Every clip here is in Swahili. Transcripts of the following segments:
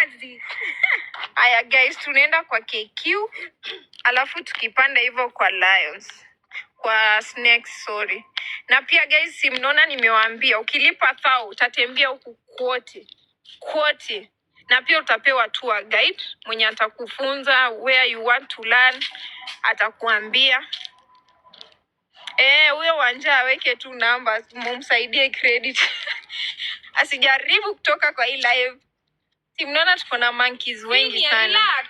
kazi. Aya guys, tunaenda kwa KQ. Alafu tukipanda hivyo kwa Lions. Kwa Snakes, sorry. Na pia guys, si mnaona nimewaambia ukilipa thao utatembea huku kwote. Na pia utapewa tour guide mwenye atakufunza where you want to learn, atakuambia. Huyo Wanja aweke tu namba, mumsaidie credit. Asijaribu kutoka kwa hii live. Si mnaona tuko na monkeys wengi sana.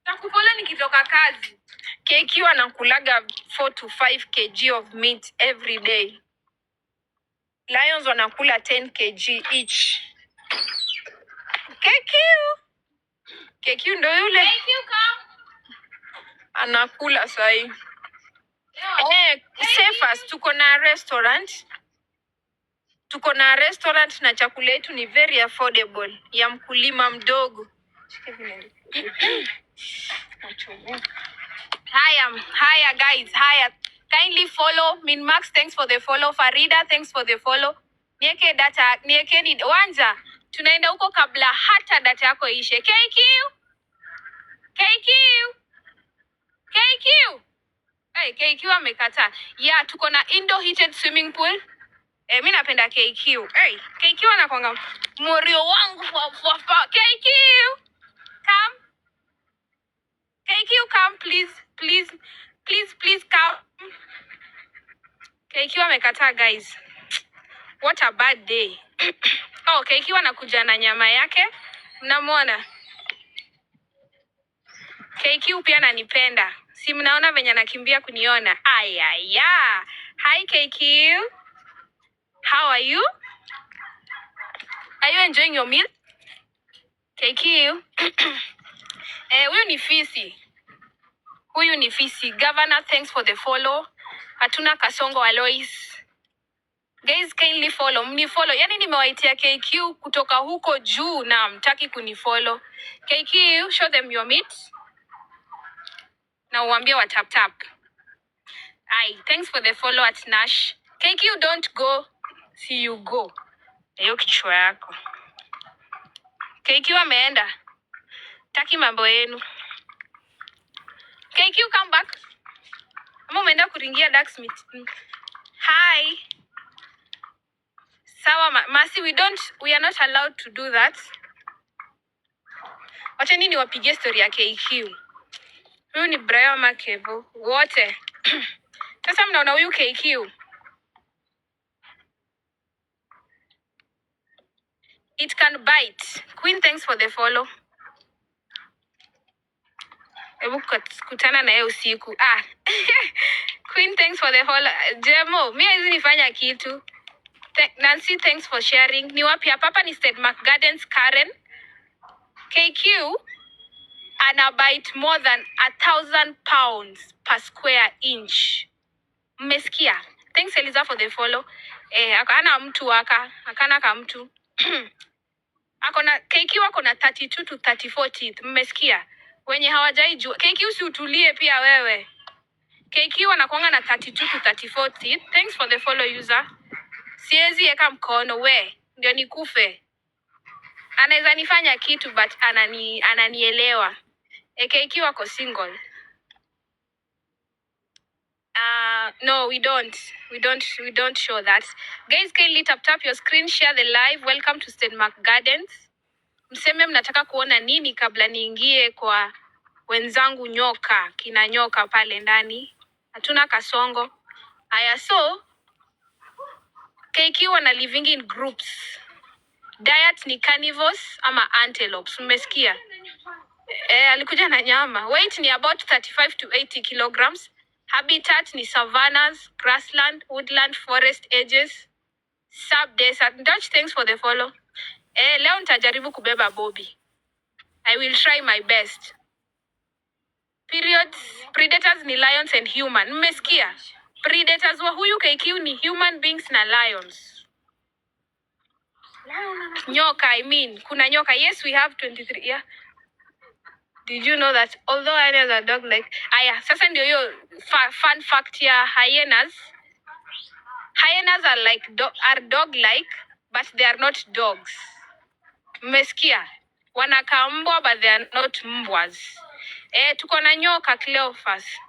Takupola nikitoka kazi. KQ anakulaga 4 to 5 kg of meat every day. Lions wanakula 10 kg each. KQ ndo yule. KQ anakula sahi. Safest, tuko na restaurant na chakula yetu ni very affordable ya mkulima mdogo. Haya guys, kindly follow Minmax, thanks for the follow. Farida, thanks for the follow. Nieke ni Wanja, tunaenda huko kabla hata data yako ishe. KQ. Hey, KQ amekataa. Yeah, tuko na indoor heated swimming pool. Mimi napenda KQ. Hey, KQ anakuanga morio wangu kwa KQ. Come. KQ, come please come. KQ amekataa guys. What a bad day. KQ anakuja na nyama yake. Mnamwona? KQ pia ananipenda. Si mnaona venye anakimbia kuniona? Aya. Hi KQ. How are you? Are you enjoying your meal? KQ. Huyu ni Fisi. Governor, thanks for the follow. Hatuna Kasongo Alois. Guys, kindly follow. Mnifollow. Yani nimewaitia KQ kutoka huko juu na mtaki kunifollow. KQ, show them your meat. Na uambie wa tap. Thanks for the follow at Nash. KQ, don't go. See you go. Hiyo kichwa yako. KQ ameenda. Taki mambo yenu. KQ, come back. Ama umeenda kuringia Darksmith. Hi. Sawa Masi, we are not allowed to do that. Wacha nini wapigie story ya KQ. Huyu ni Brian Makevo. Wote. Sasa mnaona huyu KQ. It can bite. Queen, thanks for the follow. Hebu kutana na yeye usiku. Queen, thanks for the follow. Jemo, mimi hizi nifanya kitu. Nancy, thanks for sharing. Ni wapi hapa ni Stedmark Gardens Karen. KQ ana bite more than 1,000 pounds per square inch. Mmesikia? Thanks Eliza for the follow. Akana mtu akana kama mtu. KQ wako na 32 to 34 teeth. Mmesikia? Wenye hawajaijua. KQ si utulie pia wewe. KQ anakuanga na 32 to 34 teeth. Thanks for the follow user. Siezi eka mkono ndio nikufe. Anaweza nifanya kitu but ananielewa. KQ wako single. No, we don't show that. Guys, kindly tap your screen, share the live. Welcome to Stedmark Gardens. Mseme mnataka kuona nini kabla niingie kwa wenzangu nyoka, kina nyoka pale ndani. Hatuna Kasongo. So KQ wana living in groups. Diet ni carnivores ama antelopes. Mmesikia? Alikuja na nyama. Weight ni about 35 to 80 kilograms. Habitat ni savannas, grassland, woodland, forest edges, sub-desert. Dutch, thanks for the follow. Leo nitajaribu kubeba Bobby. I will try my best. Predators ni lions and human. Mmesikia? Predators wa huyu KQ ni human beings na lions. Nyoka, kuna nyoka. Yes, we have 23. Yeah. Did you know that although hyenas are dog-like? Sasa ndio hiyo fun fact ya hyenas. Hyenas are dog-like, but they are not dogs. Mmesikia? Wanakaa mbwa but they are not mbwas. Tuko na nyoka Cleophas.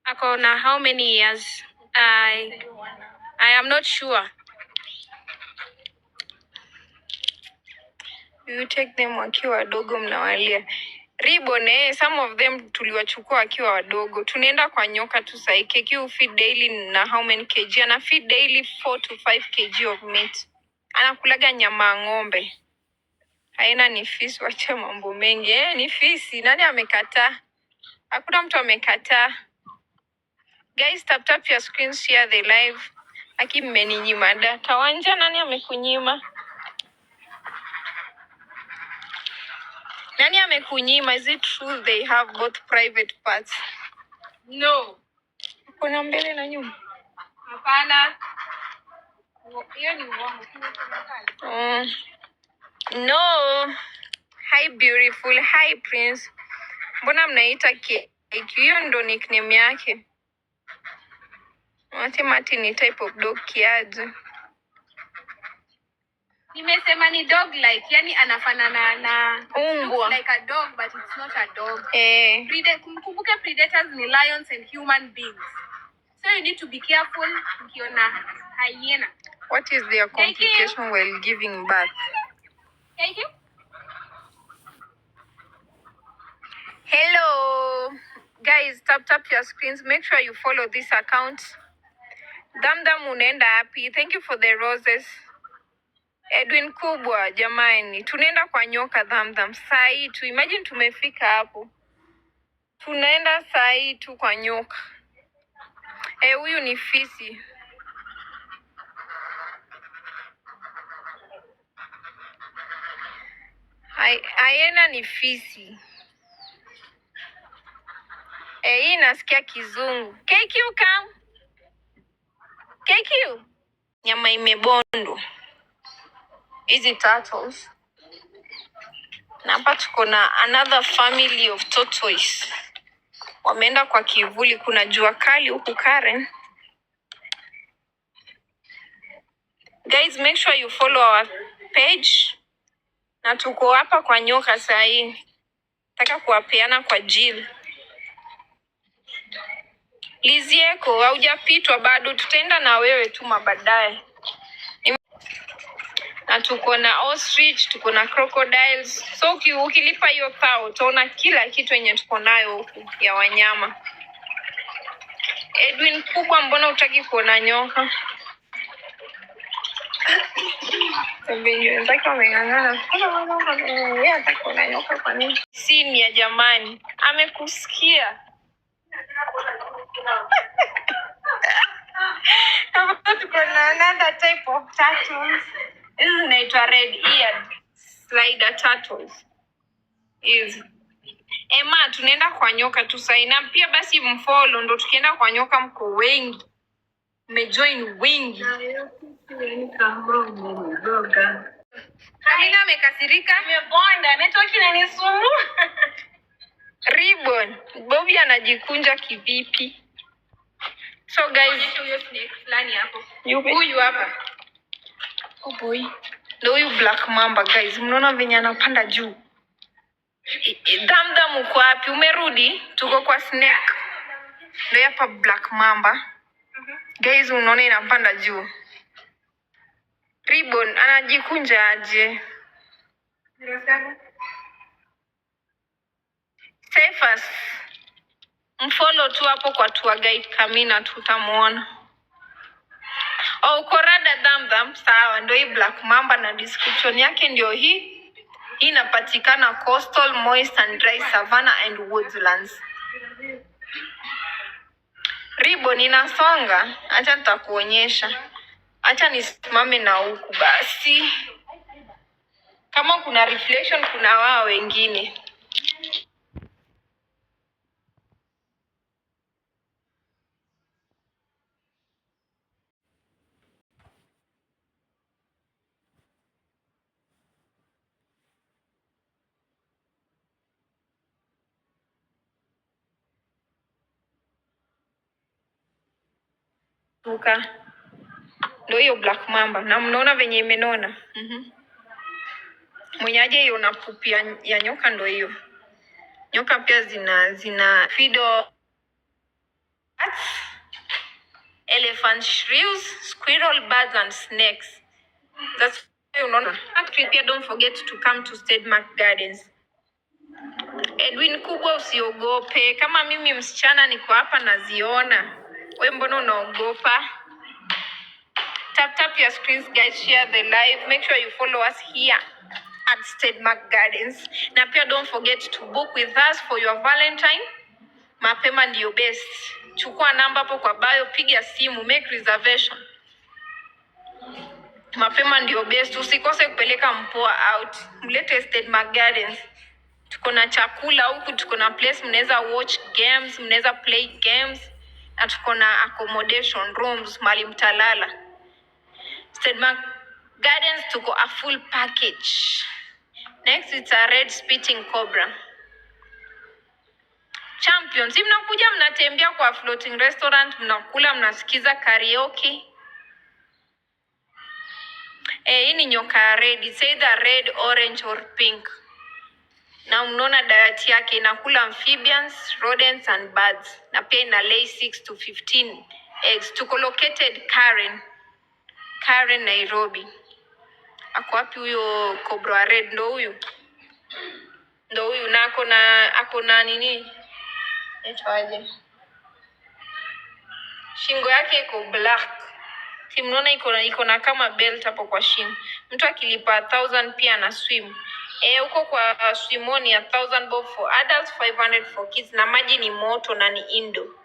Ako na how many years? I am not sure. You take them wakiwa wadogo mnawalia. Ribbon, some of them tuliwachukua wakiwa wadogo. Tunaenda kwa nyoka tu sahi. KQ feed daily na how many kg? Ana feed daily 4 to 5 kg of meat. Anakulaga nyama ng'ombe. Haina ni fisi, wacha mambo mengi. Ni fisi. Nani amekataa? Hakuna mtu amekataa. Guys, tap your screens, share the live. Aki mmeninyima data. Wanja, nani amekunyima? Nani amekunyima? Is it true they have both private parts? No. Kuna mbele na nyuma? Hapana. Hiyo ni uongo. No. Hi beautiful. Hi Prince. Mbona mnaita K? Hiyo ndo nickname yake. Mati ni type of dog kiaje? Nimesema ni dog like, yani anafanana na umbwa. Like a dog but it's not a dog. Kumbuke predators ni lions and human beings. So you need to be careful ukiona hyena. What is their complication while giving birth? Thank you. Hello. Guys, tap your screens. Make sure you follow this account. Damdam unaenda happy. Thank you for the roses. Edwin Kubwa, jamani. Tunaenda kwa nyoka Damdam. Saa hii tu. Imagine tumefika hapo. Tunaenda saa hii tu kwa nyoka. Huyu ni fisi. Hyena ni fisi. Hii nasikia kizungu. KQ come. KQ. Nyama imebondo. Hizi turtles. Na hapa tuko na another family of tortoise. Wameenda kwa kivuli, kuna jua kali huku Karen. Guys, make sure you follow our page. Na tuko hapa kwa nyoka saa hii. Nataka kuwapeana kwa Jill. Lizieko, haujapitwa bado, tutaenda na wewe tu mabadaye. Na tuko na ostrich, tuko na crocodiles. So ukilipa hiyo thao, utaona kila kitu yenye tuko nayo huku ya wanyama. Edwin Kubwa, mbona hutaki kuona nyoka? Wenzake wameng'ang'ana. Yeye hataki kuona nyoka kwa nini? Sini ya jamani, amekusikia. Hapa tuko na another type of turtles. Hizi zinaitwa red-eared slider turtles. Hizi. Emma, tunaenda kwa nyoka tu sasa. Na pia basi mfollow ndo tukienda kwa nyoka mko wengi. Mmejoin wengi. Amina amekasirika. Nimebonda, network inanisumbua. Ribbon, Bobby anajikunja kivipi? So guys, huyo snake fulani hapo. Huyu hapa. Oh boy. Ndio huyu black mamba guys. Mnaona venye anapanda juu. Damdam uko wapi? Umerudi? Tuko kwa snake. Ndio hapa black mamba. Guys, unaona inapanda juu. Ribbon anajikunja aje? Safest. Mfollow tu hapo kwa tour guide Kamina, tutamuona. Uko rada Damdam, sawa, ndio hii black mamba na description yake ndio hii. Hii inapatikana coastal, moist and dry savanna and woodlands. Ribbon inasonga, acha nitakuonyesha. Acha nisimame na huku basi. Kama kuna reflection kuna wao wengine. Ndio hiyo black mamba na mnaona venye imenona. Mwenyaje hiyo na pupi ya nyoka ndo hiyo. Nyoka pia zina fido elephant shrews, squirrel, birds and snakes. That's unaona. Pia don't forget to come to Stedmark Gardens. Edwin kubwa, usiogope. Kama mimi msichana niko hapa naziona. Wewe mbona unaogopa? Tap your screens guys, share the live. Make sure you follow us here at Stedmark Gardens. Na pia don't forget to book with us for your Valentine. Mapema ndio best. Chukua namba hapo kwa bio, piga simu, make reservation. Mapema ndio best. Usikose kupeleka mpoa out. Mlete Stedmark Gardens. Tuko na chakula huku, tuko na place mnaweza watch games, mnaweza play games, na tuko na accommodation rooms mali mtalala. Stedmark Gardens tuko a full package. Next it's a red spitting cobra. Champions, mnakuja mnatembea kwa floating restaurant, mnakula, mnasikiza karaoke. Hii ni nyoka red, it's either red, orange or pink. Na unaona diet yake inakula amphibians, rodents and birds. Na pia ina lay 6 to 15 eggs. Tuko located Karen, Nairobi. Ako wapi huyo cobra red? Ndo huyu na ako na nini? Etwaje? Shingo yake iko black. Simnaona iko na kama belt hapo kwa shingo. Mtu akilipa 1000 pia na swim. Huko kwa swimoni ya 1000 bob for adults, 500 for kids, na maji ni moto na ni indo.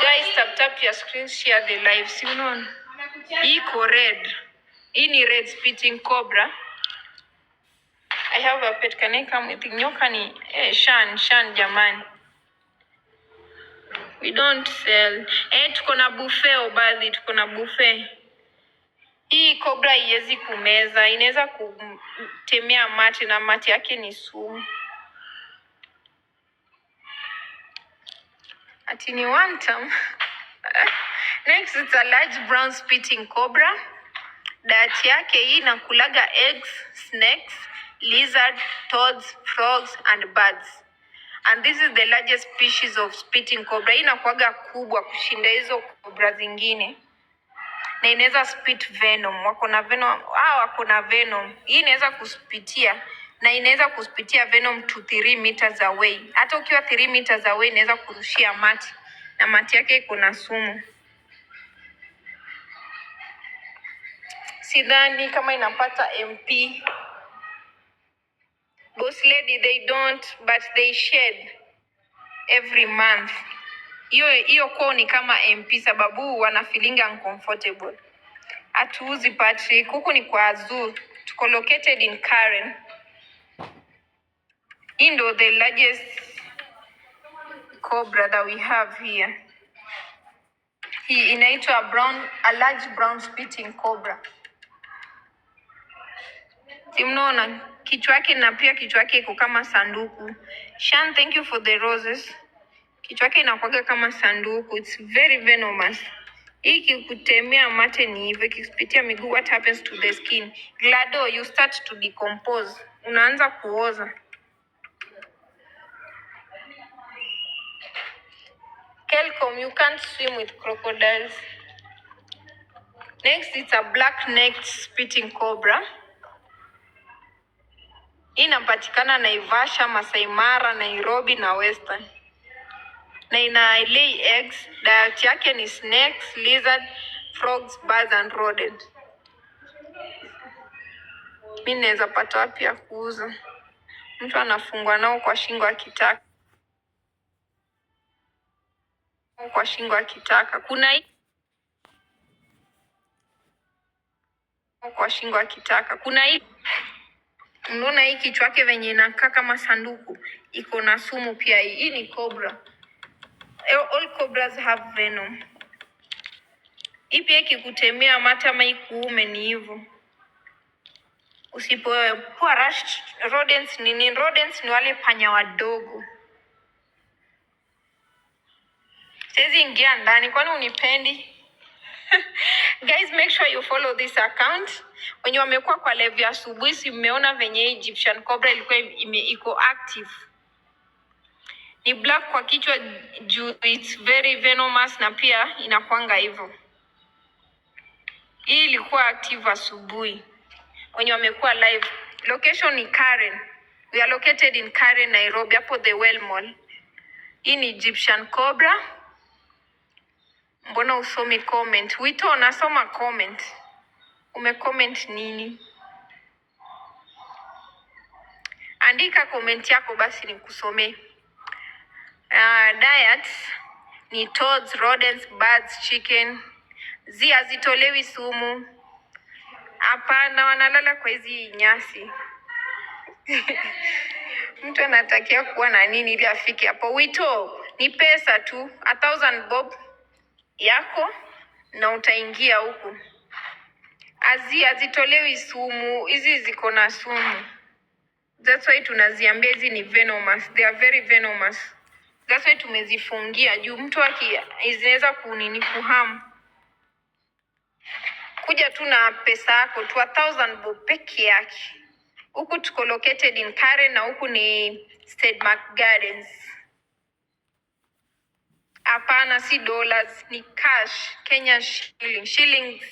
Guys, tap your screen, share the live. Si unaona? Hii iko red. Hii ni red spitting cobra. I have a pet. Can I come with nyoka ni Shan jamani. We don't sell. Tuko na buffet obadhi, tuko na buffet. Hii cobra haiwezi kumeza, inaweza kutemea mate na mate yake ni sumu. Ati ni one time. Next it's a large brown spitting cobra. Diet yake hii inakulaga eggs, snakes, lizard, toads, frogs and birds. And this is the largest species of spitting cobra. Hii inakuaga kubwa kushinda hizo cobra zingine. Na inaweza spit venom. Wako na venom. Hii inaweza kuspitia na inaweza kuspitia venom to 3 meters away. Hata ukiwa 3 meters away inaweza kurushia mate. Na mate yake iko na sumu. Sidhani kama inapata MP. Boss lady, they don't, but they shed every month. Hiyo kwao ni kama MP sababu wana feeling uncomfortable. Atuuzi Patrick, huku ni kwa zoo. Tuko located in Karen. Hii ndo the largest cobra that we have here. Hii inaitwa a large brown spitting cobra. Simnaona kichwa yake, na pia kichwa yake iko kama sanduku. Shan, thank you for the roses. Kichwa yake inakuwa kama sanduku. It's very venomous. Hii kikutemea mate ni hivyo, kikipitia miguu, what happens to the skin? Glado, you start to decompose. Unaanza kuoza. Kelcom, you can't swim with crocodiles. Next, it's a black-necked spitting cobra. Hii inapatikana Naivasha, Masai Mara, Nairobi na Western. Na ina lay eggs. Diet yake ni snakes, lizard, frogs, birds and rodents. Mimi naweza pata wapi ya kuuza? Mtu anafungwa nao kwa shingo akitaka. Kuna hii unaona hii kichwa yake venye inakaa kama sanduku, iko na sumu pia. Hii ni cobra. All cobras have venom. Hii pia ikikutemea mate ama ikuume ni hivyo. Usipokuwa rush rodents nini? Rodents ni wale panya wadogo. Siwezi ingia ndani, kwani unipendi? Guys, make sure you follow this account. Wenye wamekuwa kwa live ya asubuhi, si mmeona venye Egyptian cobra ilikuwa iko active. Ni black kwa kichwa juu, it's very venomous na pia inakwanga hivyo. Hii ilikuwa active asubuhi. Wenye wamekuwa live. Location ni Karen. We are located in Karen, Nairobi, hapo the Well Mall. Hii ni Egyptian cobra. Mbona usomi comment? Wito unasoma comment. Umecomment nini? Andika comment yako basi nikusomee. Diet ni toads, rodents, birds, chicken. Hazitolewi sumu. Hapana, wanalala kwa hizi nyasi. Mtu anatakia kuwa na nini ili afike hapo? Wito ni pesa tu, 1000 bob yako na utaingia huku. Hazitolewi sumu, hizi ziko na sumu. That's why tunaziambia hizi ni venomous. They are very venomous. That's why tumezifungia juu mtu zinaweza kuhamu. Kuja tu na pesa yako tu, 1000 bob peke yake. Huku tuko located in Karen na huku ni Stedmark Gardens. Hapana, si dollars, ni cash, Kenya shillings.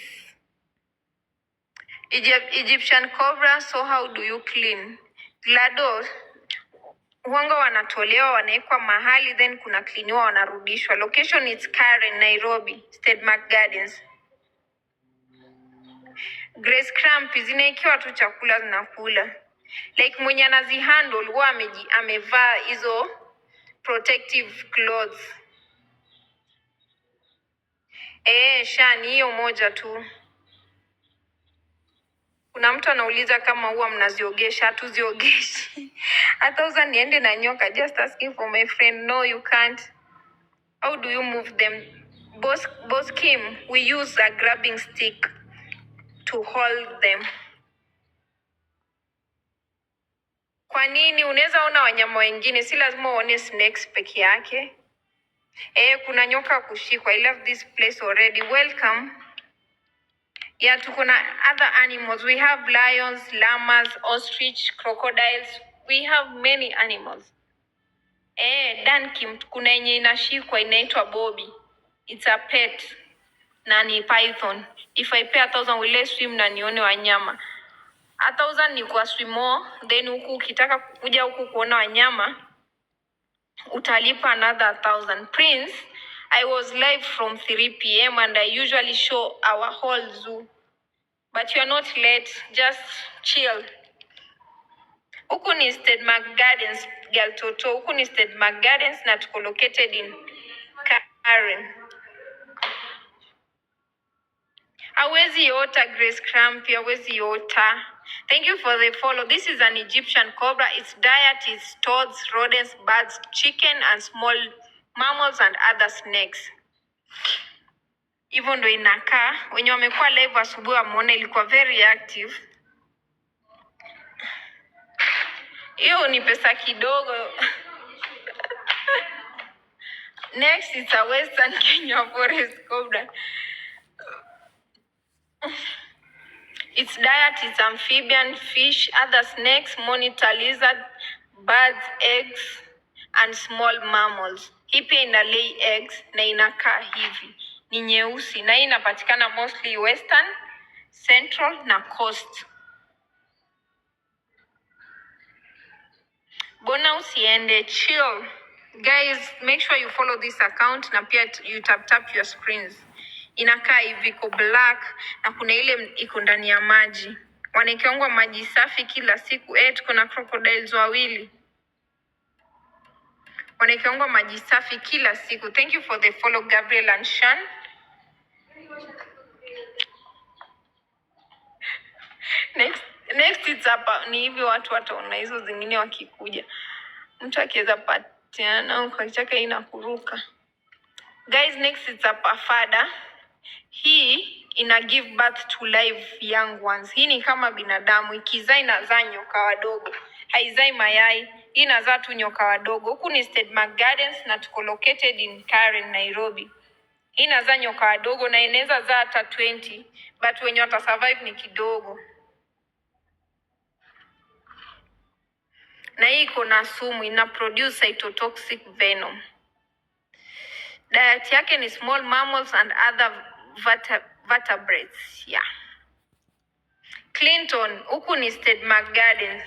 Egyptian cobra, so how do you clean? GLAADOS, huanga wanatolewa wanawekwa mahali then kuna cleaniwa wanarudishwa. Location is Karen, Nairobi, Stedmark Gardens. Grace cramp zinaikiwa tu chakula zinakula. Like mwenye anazihandle huwa amevaa hizo protective clothes. Shani hiyo moja tu. Kuna mtu anauliza kama huwa mnaziogesha. Hatuziogeshi. Hata uza niende na nyoka. Just asking for my friend. No, you can't. How do you move them? Boss Kim, we use a grabbing stick to hold them. Kwa nini? Unaweza ona wanyama wengine, si lazima uone snakes peke yake. Kuna nyoka kushikwa. I love this place already. Welcome. Yeah, tuko na other animals. We have lions, llamas, ostrich, crocodiles. We have many animals. Dankim, kuna yenye inashikwa inaitwa Bobby. It's a pet. Na ni python. If I pay 1000 will let swim na nione wanyama. 1000 ni kwa swimo, then huku ukitaka kuja huku kuona wanyama utalipa another 1000. Prince, I was live from 3 p.m. and I usually show our whole zoo. But you are not late, just chill. Huku ni Stedmark Gardens, girl toto. Huku ni Stedmark Gardens na tuko located in Karen. Hawezi yota Grace Cramp, hawezi yota. Thank you for the follow. This is an Egyptian cobra. Its diet is toads, rodents, birds, chicken, and small mammals and other snakes. Hivyo ndo inakaa. Wenye wamekuwa live asubuhi wameona ilikuwa very active. Hiyo ni pesa kidogo. Next is a Western Kenya forest cobra. Its diet is amphibian, fish, other snakes, monitor lizard, birds, eggs, and small mammals. Hii pia ina lay eggs na inakaa hivi. Ni nyeusi na hii inapatikana mostly Western, Central na Coast. Bona usiende, chill. Guys, make sure you follow this account na pia you tap your screens. Inakaa hivi iko black na kuna ile iko ndani ya maji. Wanaekeongwa maji safi kila siku. Tuko na crocodiles wawili. Wanaekeongwa maji safi kila siku. Thank you for the follow, Gabriel and Shan. Next it's hapa ni hivi watu wataona hizo zingine wakikuja. Mtu akiweza patiana kwa chake inakuruka. Guys, next it's hapa fada. Hii ina give birth to live young ones. Hii ni kama binadamu, ikizaa inazaa nyoka wadogo. Haizai mayai, hii inazaa tu nyoka wadogo. Huku ni Stedmark Gardens na tuko located in Karen, Nairobi. Hii inazaa nyoka wadogo na inaweza zaa hata 20, but wenye wata survive ni kidogo. Na hii iko na sumu, ina produce cytotoxic venom. Diet yake ni small mammals and other vertebrates. Yeah. Clinton, huku ni State Mark Gardens.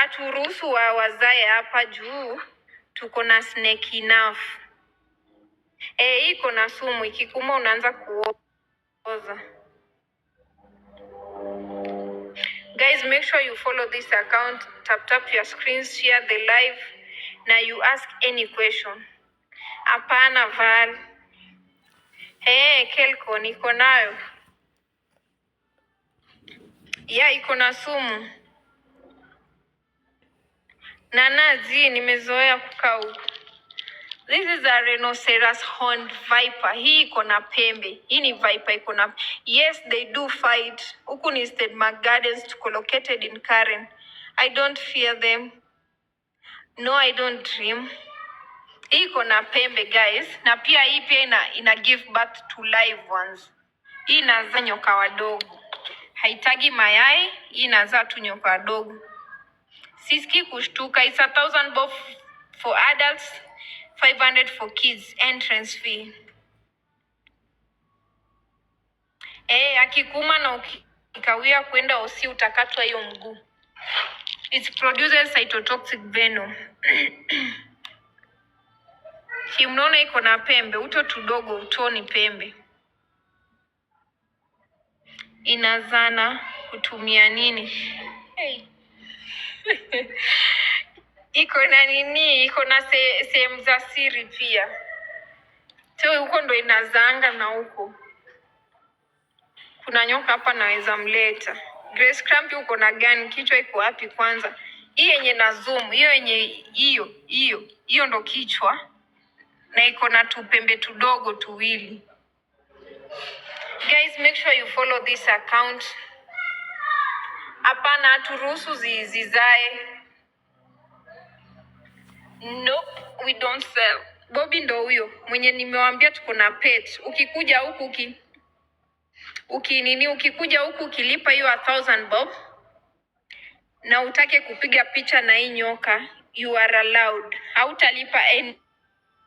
Aturuhusu wazae hapa juu tuko na snake enough. Hii iko na sumu, ikikuma unaanza kuoza. Guys, make sure you follow this account, tap your screens, share the live, na you ask any question. Hapana Val. Kelko niko nayo. Iko na sumu. Nanazi nimezoea kukaa huku. This is a rhinoceros horned viper. Hii iko na pembe. Hii ni viper iko na. Yes, they do fight. Huku ni State Mark Gardens, tuko located in Karen. I don't fear them. No, I don't dream. Hii iko na pembe guys, na pia hii pia ina give birth to live ones. Hii inazaa nyoka wadogo. Haitagi mayai, hii inazaa tu nyoka wadogo. Siski kushtuka. It's 1,000 bob for adults, 500 for kids, entrance fee. Akikuma na ukikawia kwenda osi utakatwa hiyo mguu. It produces cytotoxic venom. Mnaona iko na pembe, uto tudogo utoni pembe. Inazana kutumia nini? Iko na nini? Iko na sehemu za siri pia. So huko ndo inazanga na huko. Kuna nyoka hapa naweza mleta. Grace Cramp uko na gani? Kichwa iko wapi kwanza? Hii yenye na zoom, hiyo yenye hiyo ndo kichwa. Na iko na tupembe tudogo tuwili. Guys, make sure you follow this account. Hapana aturuhusu zizae. Nope, we don't sell. Bobby ndo huyo mwenye nimewaambia tuko na pet. Ukikuja huku ukikuja huku ukilipa hiyo 1,000 bob na utake kupiga picha na hii nyoka, you are allowed. Hautalipa any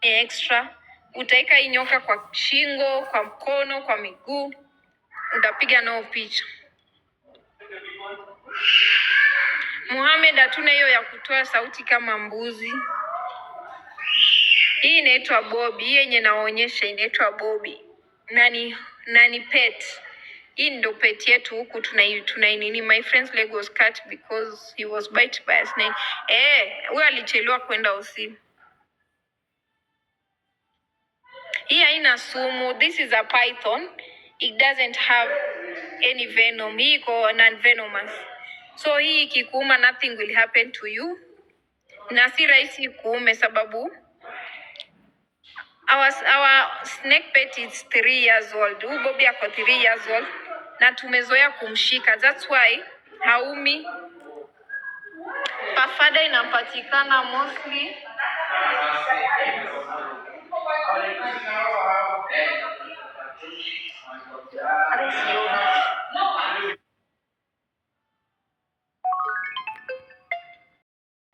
extra. Utaika hii nyoka kwa shingo, kwa mkono, kwa miguu. Utapiga nao picha. Mohamed hatuna hiyo ya kutoa sauti kama mbuzi. Hii inaitwa Bobby. Hii yenye naonyesha inaitwa Bobby. Nani pet. Hii ndo pet yetu huku tunainini. My friend's leg was cut because he was bitten by a snake. Huyo alichelewa kwenda usiku. Hii haina sumu. This is a python. It doesn't have any venom. Hii iko non-venomous. So hii ikikuuma nothing will happen to you. Na si rahisi kuume sababu our snake pet is 3 years old. Huyu Bobby ako 3 years old. Na tumezoea kumshika. That's why haumi. Pafada inapatikana mostly.